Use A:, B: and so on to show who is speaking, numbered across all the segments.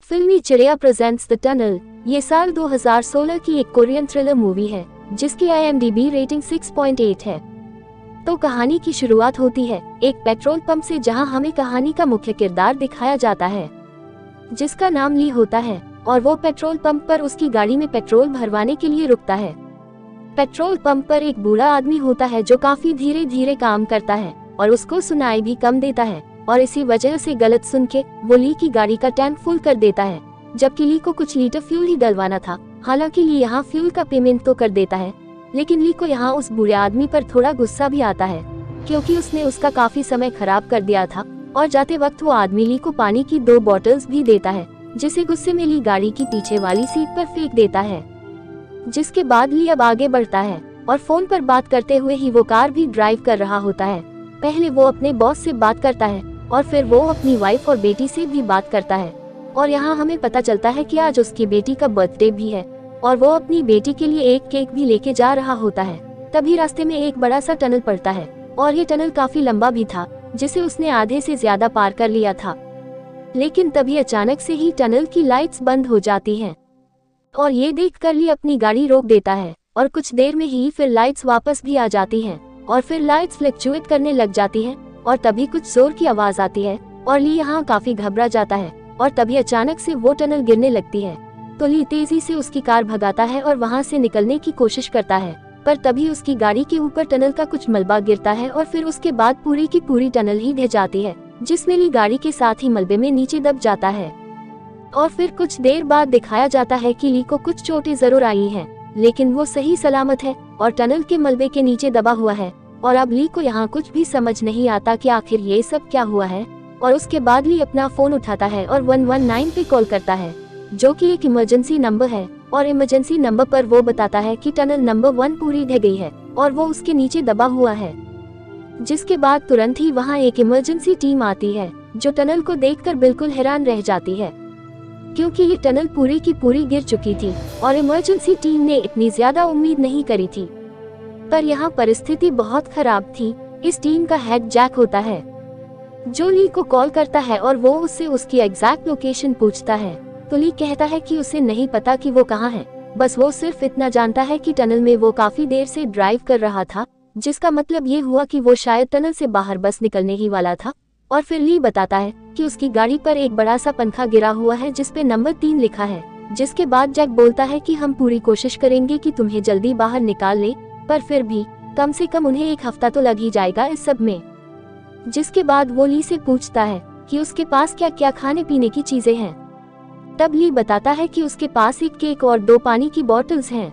A: फिल्मी चिड़िया presents the tunnel. ये साल 2016 की एक कोरियन थ्रिलर मूवी है जिसकी IMDb रेटिंग 6.8 है। तो कहानी की शुरुआत होती है एक पेट्रोल पंप से, जहां हमें कहानी का मुख्य किरदार दिखाया जाता है जिसका नाम ली होता है, और वो पेट्रोल पंप पर उसकी गाड़ी में पेट्रोल भरवाने के लिए रुकता है। पेट्रोल पंप पर एक बूढ़ा आदमी होता है जो काफी धीरे धीरे काम करता है और उसको सुनाई भी कम देता है, और इसी वजह से गलत सुन के वो ली की गाड़ी का टैंक फुल कर देता है, जबकि ली को कुछ लीटर फ्यूल ही डलवाना था। हालांकि ली यहाँ फ्यूल का पेमेंट तो कर देता है, लेकिन ली को यहाँ उस बूढ़े आदमी पर थोड़ा गुस्सा भी आता है क्योंकि उसने उसका काफी समय खराब कर दिया था, और जाते वक्त वो आदमी ली को पानी की 2 बॉटल्स भी देता है, जिसे गुस्से में ली गाड़ी की पीछे वाली सीट पर फेंक देता है। जिसके बाद ली अब आगे बढ़ता है और फोन पर बात करते हुए ही वो कार भी ड्राइव कर रहा होता है। पहले वो अपने बॉस से बात करता है और फिर वो अपनी वाइफ और बेटी से भी बात करता है, और यहाँ हमें पता चलता है कि आज उसकी बेटी का बर्थडे भी है और वो अपनी बेटी के लिए एक केक भी लेके जा रहा होता है। तभी रास्ते में एक बड़ा सा टनल पड़ता है, और ये टनल काफी लंबा भी था जिसे उसने आधे से ज्यादा पार कर लिया था। लेकिन तभी अचानक से ही टनल की लाइट्स बंद हो जाती हैं, और ये देख कर ली अपनी गाड़ी रोक देता है, और कुछ देर में ही फिर लाइट्स वापस भी आ जाती हैं, और फिर लाइट्स फ्लक्चुएट करने लग जाती हैं, और तभी कुछ जोर की आवाज आती है और ली यहाँ काफी घबरा जाता है। और तभी अचानक से वो टनल गिरने लगती है, तो ली तेजी से उसकी कार भगाता है और वहाँ से निकलने की कोशिश करता है, पर तभी उसकी गाड़ी के ऊपर टनल का कुछ मलबा गिरता है, और फिर उसके बाद पूरी की पूरी टनल ही ढह जाती है, जिसमें ली गाड़ी के साथ ही मलबे में नीचे दब जाता है। और फिर कुछ देर बाद दिखाया जाता है कि ली को कुछ चोटें जरूर आई हैं, लेकिन वो सही सलामत है और टनल के मलबे के नीचे दबा हुआ है। और अब ली को यहाँ कुछ भी समझ नहीं आता कि आखिर ये सब क्या हुआ है। और उसके बाद ली अपना फोन उठाता है और 119 पे कॉल करता है, जो कि एक इमरजेंसी नंबर है, और इमरजेंसी नंबर पर वो बताता है कि टनल नंबर 1 पूरी ढह गई है और वो उसके नीचे दबा हुआ है। जिसके बाद तुरंत ही वहाँ एक इमरजेंसी टीम आती है, जो टनल को देखकर बिल्कुल हैरान रह जाती है क्योंकि ये टनल पूरी की पूरी गिर चुकी थी, और इमरजेंसी टीम ने इतनी ज्यादा उम्मीद नहीं करी थी। पर यहाँ परिस्थिति बहुत खराब थी। इस टीम का हेड जैक होता है, जो ली को कॉल करता है और वो उससे उसकी एग्जैक्ट लोकेशन पूछता है। तो ली कहता है कि उसे नहीं पता कि वो कहाँ है, बस वो सिर्फ इतना जानता है कि टनल में वो काफी देर से ड्राइव कर रहा था, जिसका मतलब ये हुआ कि वो शायद टनल से बाहर बस निकलने ही वाला था। और फिर ली बताता है कि उसकी गाड़ी पर एक बड़ा सा पंखा गिरा हुआ है जिसपे नंबर 3 लिखा है। जिसके बाद जैक बोलता है कि हम पूरी कोशिश करेंगे कि तुम्हें जल्दी बाहर निकाल ले, पर फिर भी कम से कम उन्हें 1 हफ्ता तो लग ही जाएगा इस सब में। जिसके बाद वो ली से पूछता है कि उसके पास क्या क्या खाने पीने की चीजें हैं। तब ली बताता है कि उसके पास एक केक और 2 पानी की बॉटल्स हैं।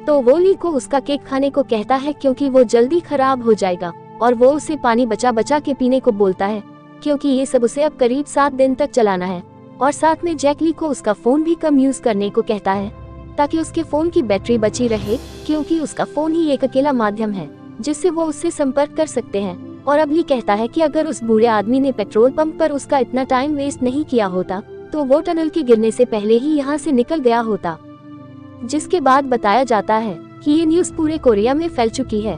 A: तो वो ली को उसका केक खाने को कहता है क्योंकि वो जल्दी खराब हो जाएगा, और वो उसे पानी बचा बचा के पीने को बोलता है क्योंकि ये सब उसे अब करीब 7 दिन तक चलाना है। और साथ में जैक ली को उसका फोन भी कम यूज करने को कहता है ताकि उसके फोन की बैटरी बची रहे, क्योंकि उसका फोन ही एक अकेला माध्यम है जिससे वो उससे संपर्क कर सकते हैं। और अब ली कहता है कि अगर उस बूढ़े आदमी ने पेट्रोल पंप पर उसका इतना टाइम वेस्ट नहीं किया होता तो वो टनल के गिरने से पहले ही यहाँ से निकल गया होता। जिसके बाद बताया जाता है कि ये न्यूज पूरे कोरिया में फैल चुकी है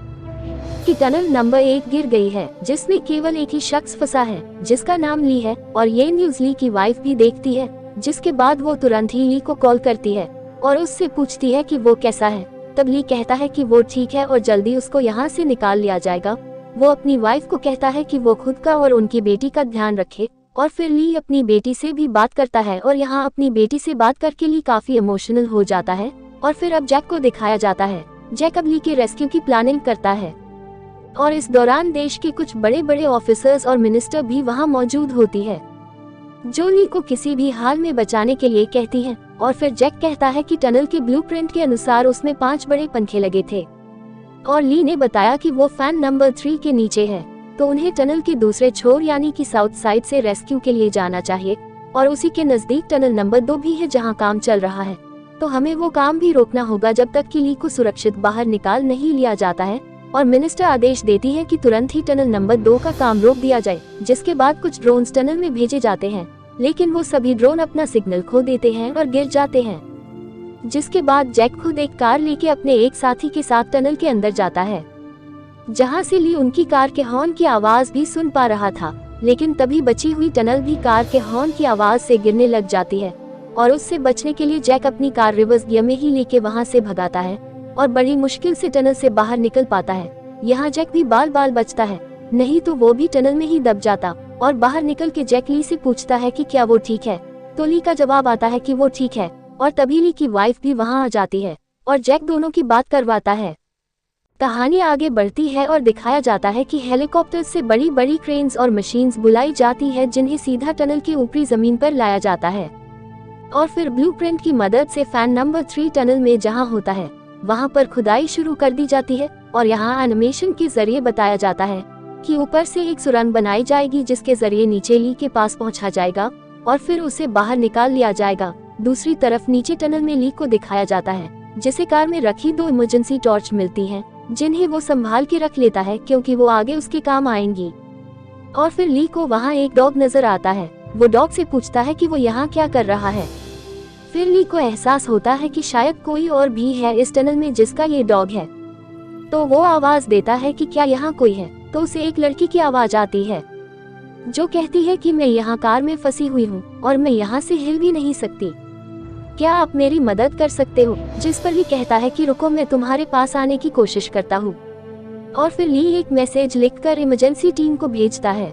A: कि टनल नंबर 1 गिर गई है, जिसमें केवल एक ही शख्स फंसा है जिसका नाम ली है, और ये न्यूज ली की वाइफ भी देखती है। जिसके बाद वो तुरंत ही ली को कॉल करती है और उससे पूछती है कि वो कैसा है। तब ली कहता है कि वो ठीक है और जल्दी उसको यहाँ से निकाल लिया जाएगा। वो अपनी वाइफ को कहता है कि वो खुद का और उनकी बेटी का ध्यान रखे, और फिर ली अपनी बेटी से भी बात करता है, और यहाँ अपनी बेटी से बात करके ली काफी इमोशनल हो जाता है। और फिर अब जैक को दिखाया जाता है। जैक अब ली के रेस्क्यू की प्लानिंग करता है, और इस दौरान देश के कुछ बड़े बड़े ऑफिसर्स और मिनिस्टर भी वहाँ मौजूद होती है, जो ली को किसी भी हाल में बचाने के लिए कहती है। और फिर जैक कहता है कि टनल के ब्लूप्रिंट के अनुसार उसमें 5 बड़े पंखे लगे थे, और ली ने बताया कि वो फैन नंबर 3 के नीचे है, तो उन्हें टनल के दूसरे छोर यानी कि साउथ साइड से रेस्क्यू के लिए जाना चाहिए, और उसी के नजदीक टनल नंबर 2 भी है जहां काम चल रहा है। तो हमें वो काम भी रोकना होगा जब तक कि ली को सुरक्षित बाहर निकाल नहीं लिया जाता है। और मिनिस्टर आदेश देती है कि तुरंत ही टनल नंबर 2 का काम रोक दिया जाए। जिसके बाद कुछ ड्रोन्स टनल में भेजे जाते हैं, लेकिन वो सभी ड्रोन अपना सिग्नल खो देते हैं और गिर जाते हैं। जिसके बाद जैक खुद एक कार लेके अपने एक साथी के साथ टनल के अंदर जाता है, जहां से ली उनकी कार के हॉर्न की आवाज भी सुन पा रहा था। लेकिन तभी बची हुई टनल भी कार के हॉर्न की आवाज से गिरने लग जाती है और उससे बचने के लिए जैक अपनी कार रिवर्स गियर में ही लेके वहाँ से भगाता है और बड़ी मुश्किल से टनल से बाहर निकल पाता है। यहाँ जैक भी बाल बाल बचता है, नहीं तो वो भी टनल में ही दब जाता। और बाहर निकल के जैक ली से पूछता है कि क्या वो ठीक है, तो ली का जवाब आता है कि वो ठीक है। और तभी ली की वाइफ भी वहाँ आ जाती है और जैक दोनों की बात करवाता है। कहानी आगे बढ़ती है और दिखाया जाता है कि हेलीकॉप्टर से बड़ी बड़ी क्रेन्स और मशीन्स बुलाई जाती है जिन्हें सीधा टनल की ऊपरी जमीन पर लाया जाता है और फिर ब्लूप्रिंट की मदद से फैन नंबर 3 टनल में जहां होता है वहां पर खुदाई शुरू कर दी जाती है। और यहां एनिमेशन के जरिए बताया जाता है कि ऊपर से एक सुरंग बनाई जाएगी जिसके जरिए नीचे ली के पास पहुंचा जाएगा और फिर उसे बाहर निकाल लिया जाएगा। दूसरी तरफ नीचे टनल में ली को दिखाया जाता है जिसे कार में रखी 2 इमरजेंसी टॉर्च मिलती हैं जिन्हें वो संभाल के रख लेता है क्योंकि वो आगे उसके काम आएंगी। और फिर ली को वहाँ एक डॉग नजर आता है। वो डॉग से पूछता है कि वो यहाँ क्या कर रहा है। फिर ली को एहसास होता है कि शायद कोई और भी है इस टनल में जिसका ये डॉग है, तो वो आवाज देता है कि क्या यहाँ कोई है। तो उसे एक लड़की की आवाज आती है जो कहती है कि मैं यहाँ कार में फंसी हुई हूँ और मैं यहाँ से हिल भी नहीं सकती, क्या आप मेरी मदद कर सकते हो। जिस पर ली कहता है कि रुको, मैं तुम्हारे पास आने की कोशिश करता हूँ। और फिर ली एक मैसेज लिखकर इमरजेंसी टीम को भेजता है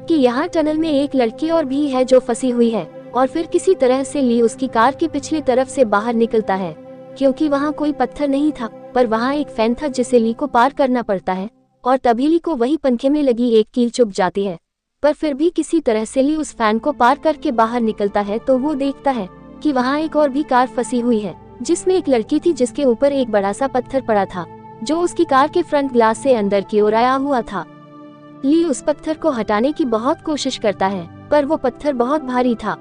A: कि यहाँ टनल में एक लड़की और भी है जो फंसी हुई है। और फिर किसी तरह से ली उसकी कार की पिछली तरफ से बाहर निकलता है क्योंकि वहाँ कोई पत्थर नहीं था, पर वहाँ एक फैन था जिसे ली को पार करना पड़ता है। और तभी ली को वही पंखे में लगी एक कील चुभ जाती है, पर फिर भी किसी तरह से ली उस फैन को पार करके बाहर निकलता है तो वो देखता है कि वहाँ एक और भी कार फंसी हुई है जिसमें एक लड़की थी जिसके ऊपर एक बड़ा सा पत्थर पड़ा था जो उसकी कार के फ्रंट ग्लास से अंदर की ओर आया हुआ था। ली उस पत्थर को हटाने की बहुत कोशिश करता है पर वो पत्थर बहुत भारी था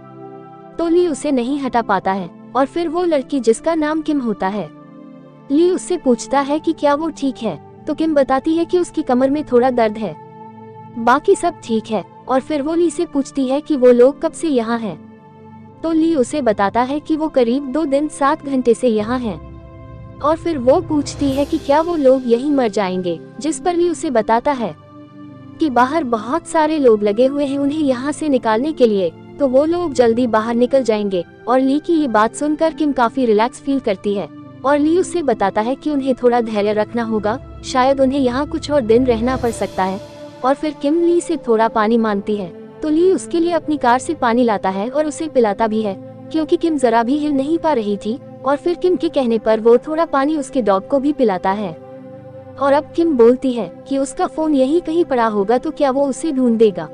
A: तो ली उसे नहीं हटा पाता है। और फिर वो लड़की जिसका नाम किम होता है, ली उससे पूछता है कि क्या वो ठीक है, तो किम बताती है कि उसकी कमर में थोड़ा दर्द है, बाकी सब ठीक है। और फिर वो ली से पूछती है कि वो लोग कब से यहाँ हैं, तो ली उसे बताता है कि वो करीब 2 दिन 7 घंटे से यहाँ हैं। और फिर वो पूछती है कि क्या वो लोग यहीं मर जाएंगे, जिस पर ली उसे बताता है कि बाहर बहुत सारे लोग लगे हुए हैं उन्हें यहाँ से निकालने के लिए, तो वो लोग जल्दी बाहर निकल जाएंगे। और ली की ये बात सुनकर किम काफी रिलैक्स फील करती है और ली उससे बताता है कि उन्हें थोड़ा धैर्य रखना होगा, शायद उन्हें यहाँ कुछ और दिन रहना पड़ सकता है। और फिर किम ली से थोड़ा पानी मांगती है तो ली उसके लिए अपनी कार से पानी लाता है और उसे पिलाता भी है क्योंकि किम जरा भी हिल नहीं पा रही थी। और फिर किम के कहने पर वो थोड़ा पानी उसके डॉग को भी पिलाता है। और अब किम बोलती है कि उसका फोन यहीं कहीं पड़ा होगा तो क्या वो उसे ढूंढ देगा।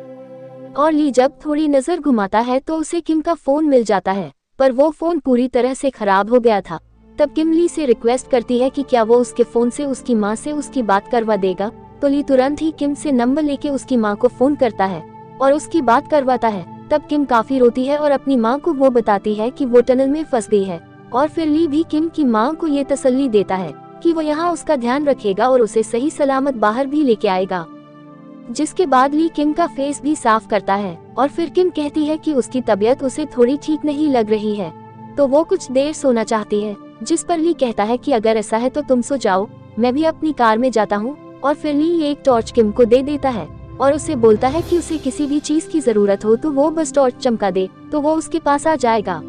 A: और ली जब थोड़ी नजर घुमाता है तो उसे किम का फोन मिल जाता है, पर वो फोन पूरी तरह से खराब हो गया था। तब किम ली से रिक्वेस्ट करती है कि क्या वो उसके फोन से उसकी माँ से उसकी बात करवा देगा, तो ली तुरंत ही किम से नंबर लेके उसकी माँ को फोन करता है और उसकी बात करवाता है। तब किम काफी रोती है और अपनी माँ को वो बताती है कि वो टनल में फंस गई है। और फिर ली भी किम की माँ को ये तसल्ली देता है कि वो यहाँ उसका ध्यान रखेगा और उसे सही सलामत बाहर भी लेके आएगा। जिसके बाद ली किम का फेस भी साफ करता है और फिर किम कहती है कि उसकी तबीयत उसे थोड़ी ठीक नहीं लग रही है, तो वो कुछ देर सोना चाहती है। जिस पर ली कहता है कि अगर ऐसा है तो तुम सो जाओ, मैं भी अपनी कार में जाता हूँ। और फिर ली एक टॉर्च किम को दे देता है और उसे बोलता है कि उसे किसी भी चीज की जरूरत हो तो वो बस टॉर्च चमका दे तो वो उसके पास आ जाएगा।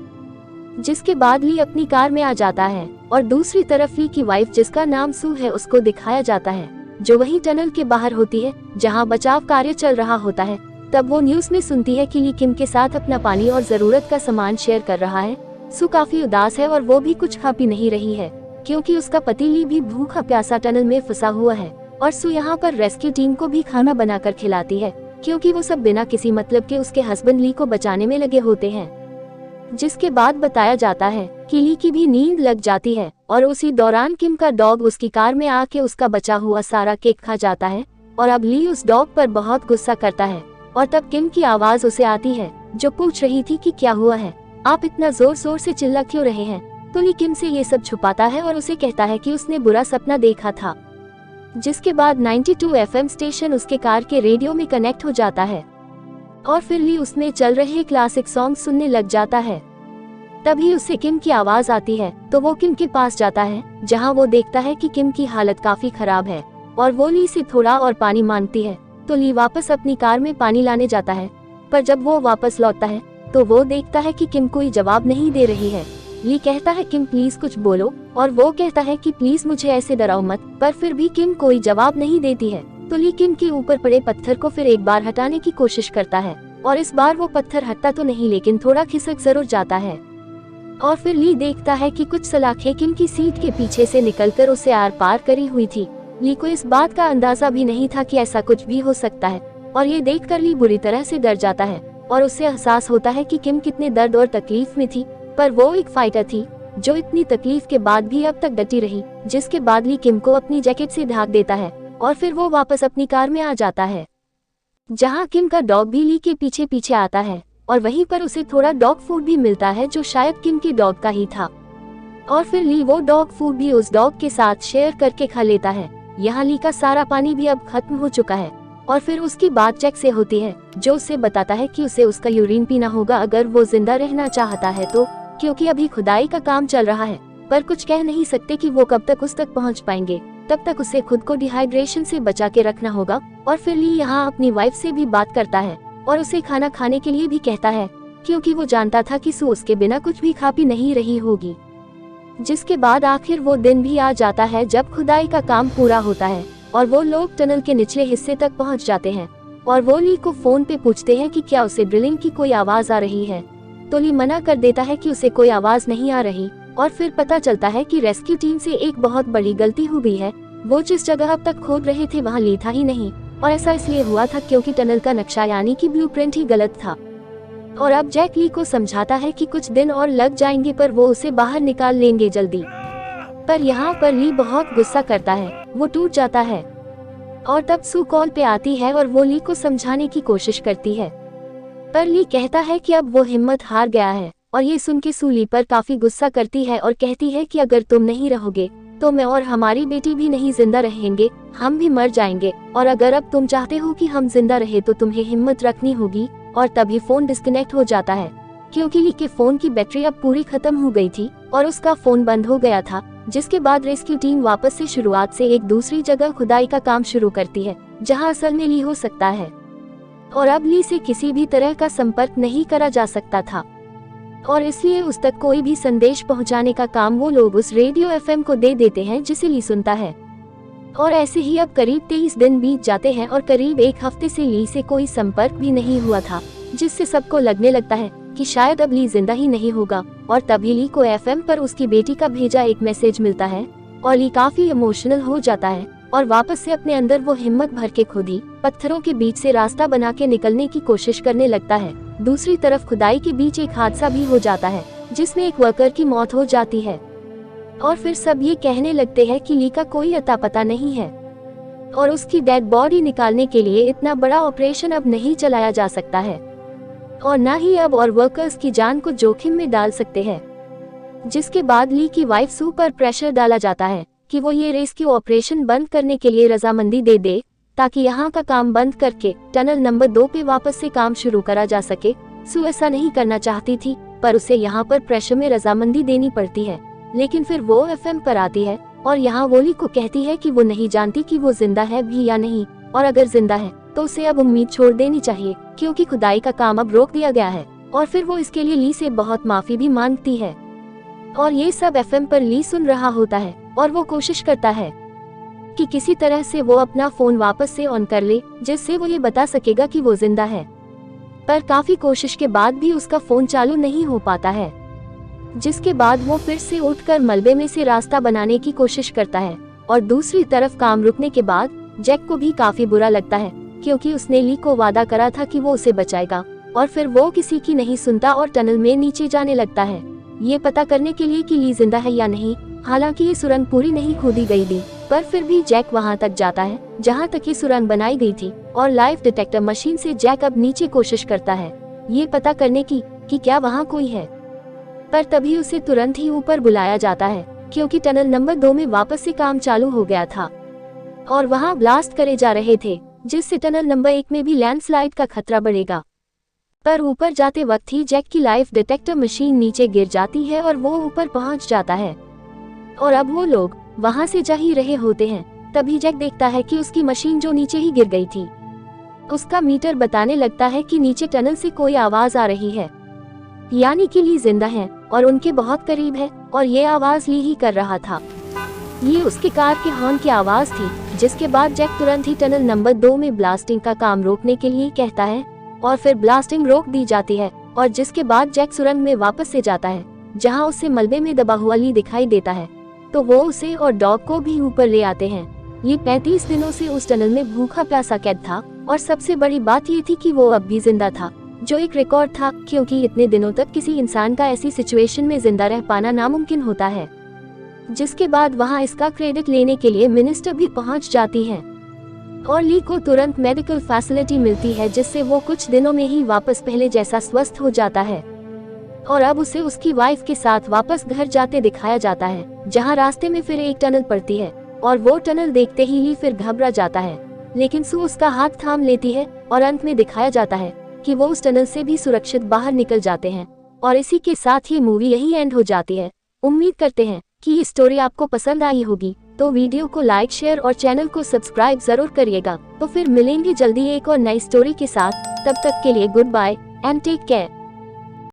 A: जिसके बाद ली अपनी कार में आ जाता है और दूसरी तरफ ली की वाइफ जिसका नाम सू है उसको दिखाया जाता है जो वही टनल के बाहर होती है जहां बचाव कार्य चल रहा होता है। तब वो न्यूज में सुनती है कि ली किम के साथ अपना पानी और जरूरत का सामान शेयर कर रहा है। सू काफी उदास है और वो भी कुछ खा पी नहीं रही है क्योंकि उसका पति ली भी भूखा प्यासा टनल में फंसा हुआ है। और सू यहाँ पर रेस्क्यू टीम को भी खाना बनाकर खिलाती है क्योंकि वो सब बिना किसी मतलब के उसके हस्बैंड ली को बचाने में लगे होते हैं। जिसके बाद बताया जाता है कि ली की भी नींद लग जाती है और उसी दौरान किम का डॉग उसकी कार में आके उसका बचा हुआ सारा केक खा जाता है। और अब ली उस डॉग पर बहुत गुस्सा करता है और तब किम की आवाज उसे आती है जो पूछ रही थी कि क्या हुआ है, आप इतना जोर जोर से चिल्ला क्यों रहे हैं। तो ली किम से ये सब छुपाता है और उसे कहता है कि उसने बुरा सपना देखा था। जिसके बाद 92 FM स्टेशन उसके कार के रेडियो में कनेक्ट हो जाता है और फिर ली उसमें चल रहे क्लासिक सॉन्ग सुनने लग जाता है। तभी उसे किम की आवाज आती है तो वो किम के पास जाता है जहां वो देखता है कि किम की हालत काफी खराब है और वो ली से थोड़ा और पानी मांगती है तो ली वापस अपनी कार में पानी लाने जाता है, पर जब वो वापस लौटता है तो वो देखता है कि किम कोई जवाब नहीं दे रही है। ली कहता है किम प्लीज कुछ बोलो, और वो कहता है कि प्लीज मुझे ऐसे डराओ मत, पर फिर भी किम कोई जवाब नहीं देती है। तो ली किम के ऊपर पड़े पत्थर को फिर एक बार हटाने की कोशिश करता है, और इस बार वो पत्थर हटता तो नहीं लेकिन थोड़ा खिसक जरूर जाता है। और फिर ली देखता है कि कुछ सलाखें किम की सीट के पीछे से निकलकर उसे आर पार करी हुई थी। ली को इस बात का अंदाजा भी नहीं था कि ऐसा कुछ भी हो सकता है, और ये देखकर ली बुरी तरह से डर जाता है, और उसे एहसास होता है कि किम कितने दर्द और तकलीफ में थी, पर वो एक फाइटर थी जो इतनी तकलीफ के बाद भी अब तक डटी रही। जिसके बाद ली किम को अपनी जैकेट से ढक देता है, और फिर वो वापस अपनी कार में आ जाता है, जहाँ किम का डॉग भी ली के पीछे पीछे आता है, और वहीं पर उसे थोड़ा डॉग फूड भी मिलता है जो शायद किम के डॉग का ही था। और फिर ली वो डॉग फूड भी उस डॉग के साथ शेयर करके खा लेता है। यहाँ ली का सारा पानी भी अब खत्म हो चुका है, और फिर उसकी बात जैक से होती है जो उसे बताता है कि उसे उसका यूरिन पीना होगा अगर वो जिंदा रहना चाहता है तो, क्योंकि अभी खुदाई का काम चल रहा है, पर कुछ कह नहीं सकते कि वो कब तक उस तक पहुंच पाएंगे। तब तक उसे खुद को डिहाइड्रेशन से बचा के रखना होगा। और फिर ली यहाँ अपनी वाइफ से भी बात करता है और उसे खाना खाने के लिए भी कहता है, क्योंकि वो जानता था कि सू उसके बिना कुछ भी खा पी नहीं रही होगी। जिसके बाद आखिर वो दिन भी आ जाता है जब खुदाई का काम पूरा होता है, और वो लोग टनल के निचले हिस्से तक पहुंच जाते हैं, और वो ली को फोन पे पूछते हैं कि क्या उसे ड्रिलिंग की कोई आवाज आ रही है। तो ली मना कर देता है कि उसे कोई आवाज नहीं आ रही, और फिर पता चलता है कि रेस्क्यू टीम से एक बहुत बड़ी गलती हो गई है। वो जिस जगह अब तक खोद रहे थे वहाँ ली था ही नहीं, और ऐसा इसलिए हुआ था क्योंकि टनल का नक्शा यानी कि ब्लूप्रिंट ही गलत था। और अब जैक ली को समझाता है कि कुछ दिन और लग जाएंगे पर वो उसे बाहर निकाल लेंगे जल्दी। पर यहाँ पर ली बहुत गुस्सा करता है, वो टूट जाता है, और तब सू कॉल पे आती है और वो ली को समझाने की कोशिश करती है, पर ली कहता है कि अब वो हिम्मत हार गया है। और ये सुन के सू ली पर काफी गुस्सा करती है और कहती है कि अगर तुम नहीं रहोगे तो मैं और हमारी बेटी भी नहीं जिंदा रहेंगे, हम भी मर जाएंगे, और अगर अब तुम चाहते हो कि हम जिंदा रहे तो तुम्हें हिम्मत रखनी होगी। और तभी फोन डिस्कनेक्ट हो जाता है, क्योंकि ली के फोन की बैटरी अब पूरी खत्म हो गई थी और उसका फोन बंद हो गया था। जिसके बाद रेस्क्यू टीम वापस से शुरुआत से एक दूसरी जगह खुदाई का काम शुरू करती है जहां असल में ली हो सकता है, और अब ली से किसी भी तरह का संपर्क नहीं करा जा सकता था, और इसलिए उस तक कोई भी संदेश पहुंचाने का काम वो लोग उस रेडियो एफएम को दे देते हैं जिसे ली सुनता है। और ऐसे ही अब करीब 23 दिन बीत जाते हैं और करीब एक हफ्ते से ली से कोई संपर्क भी नहीं हुआ था, जिससे सबको लगने लगता है कि शायद अब ली जिंदा ही नहीं होगा। और तभी ली को एफएम पर उसकी बेटी का भेजा एक मैसेज मिलता है, और ली काफी इमोशनल हो जाता है और वापस से अपने अंदर वो हिम्मत भर के खुद ही पत्थरों के बीच से रास्ता बना के निकलने की कोशिश करने लगता है। दूसरी तरफ खुदाई के बीच एक हादसा भी हो जाता है जिसमें एक वर्कर की मौत हो जाती है, और फिर सब ये कहने लगते हैं कि ली का कोई अता पता नहीं है, और उसकी डेड बॉडी निकालने के लिए इतना बड़ा ऑपरेशन अब नहीं चलाया जा सकता है, और न ही अब और वर्कर्स की जान को जोखिम में डाल सकते हैं। जिसके बाद ली की वाइफ सू पर प्रेशर डाला जाता है कि वो ये रेस्क्यू ऑपरेशन बंद करने के लिए रजामंदी दे दे, ताकि यहाँ का काम बंद करके टनल नंबर 2 पे वापस से काम शुरू करा जा सके। सू ऐसा नहीं करना चाहती थी, पर उसे यहाँ पर प्रेशर में रजामंदी देनी पड़ती है। लेकिन फिर वो एफएम पर आती है और यहाँ वो ली को कहती है कि वो नहीं जानती कि वो जिंदा है भी या नहीं, और अगर जिंदा है तो उसे अब उम्मीद छोड़ देनी चाहिए क्योंकि खुदाई का काम अब रोक दिया गया है। और फिर वो इसके लिए ली से बहुत माफी भी मांगती है, और ये सब एफएम पर ली सुन रहा होता है, और वो कोशिश करता है कि किसी तरह से वो अपना फोन वापस से ऑन कर ले जिससे वो ये बता सकेगा कि वो जिंदा है। पर काफी कोशिश के बाद भी उसका फोन चालू नहीं हो पाता है। जिसके बाद वो फिर से उठकर मलबे में से रास्ता बनाने की कोशिश करता है, और दूसरी तरफ काम रुकने के बाद जैक को भी काफी बुरा लगता है क्योंकि उसने ली को वादा करा था कि वो उसे बचाएगा, और फिर वो किसी की नहीं सुनता और टनल में नीचे जाने लगता है ये पता करने के लिए कि ली जिंदा है या नहीं। हालांकि ये सुरंग पूरी नहीं खोदी गई थी, पर फिर भी जैक वहां तक जाता है जहां तक ये सुरंग बनाई गई थी, और लाइफ डिटेक्टर मशीन से जैक अब नीचे कोशिश करता है ये पता करने की कि क्या वहां कोई है। पर तभी उसे तुरंत ही ऊपर बुलाया जाता है क्योंकि टनल नंबर 2 में वापस से काम चालू हो गया था और वहां ब्लास्ट करे जा रहे थे, जिससे टनल नंबर 1 में भी लैंडस्लाइड का खतरा बढ़ेगा। पर ऊपर जाते वक्त ही जैक की लाइफ डिटेक्टर मशीन नीचे गिर जाती है और वो ऊपर पहुंच जाता है, और अब वो लोग वहां से जा ही रहे होते हैं। तभी जैक देखता है कि उसकी मशीन जो नीचे ही गिर गई थी उसका मीटर बताने लगता है कि नीचे टनल से कोई आवाज आ रही है, यानी कि ली जिंदा है और उनके बहुत करीब है, और ये आवाज ली ही कर रहा था। ये उसके कार के हॉर्न की आवाज थी, जिसके बाद जैक तुरंत ही टनल नंबर 2 में ब्लास्टिंग का काम रोकने के लिए कहता है और फिर ब्लास्टिंग रोक दी जाती है, और जिसके बाद जैक सुरंग में वापस से जाता है जहां उसे मलबे में दबा हुआ ली दिखाई देता है। तो वो उसे और डॉग को भी ऊपर ले आते हैं। ये 35 दिनों से उस टनल में भूखा प्यासा कैद था, और सबसे बड़ी बात ये थी कि वो अब भी जिंदा था, जो एक रिकॉर्ड था, क्योंकि इतने दिनों तक किसी इंसान का ऐसी सिचुएशन में जिंदा रह पाना नामुमकिन होता है। जिसके बाद वहां इसका क्रेडिट लेने के लिए मिनिस्टर भी पहुंच जाती है और ली को तुरंत मेडिकल फैसिलिटी मिलती है, जिससे वो कुछ दिनों में ही वापस पहले जैसा स्वस्थ हो जाता है। और अब उसे उसकी वाइफ के साथ वापस घर जाते दिखाया जाता है, जहां रास्ते में फिर एक टनल पड़ती है, और वो टनल देखते ही ली फिर घबरा जाता है, लेकिन सू उसका हाथ थाम लेती है, और अंत में दिखाया जाता है कि वो उस टनल से भी सुरक्षित बाहर निकल जाते हैं। और इसी के साथ ये मूवी यही एंड हो जाती है। उम्मीद करते हैं कि ये स्टोरी आपको पसंद आई होगी, तो वीडियो को लाइक, शेयर और चैनल को सब्सक्राइब जरूर करिएगा। तो फिर मिलेंगे जल्दी एक और नई स्टोरी के साथ। तब तक के लिए good bye and take care.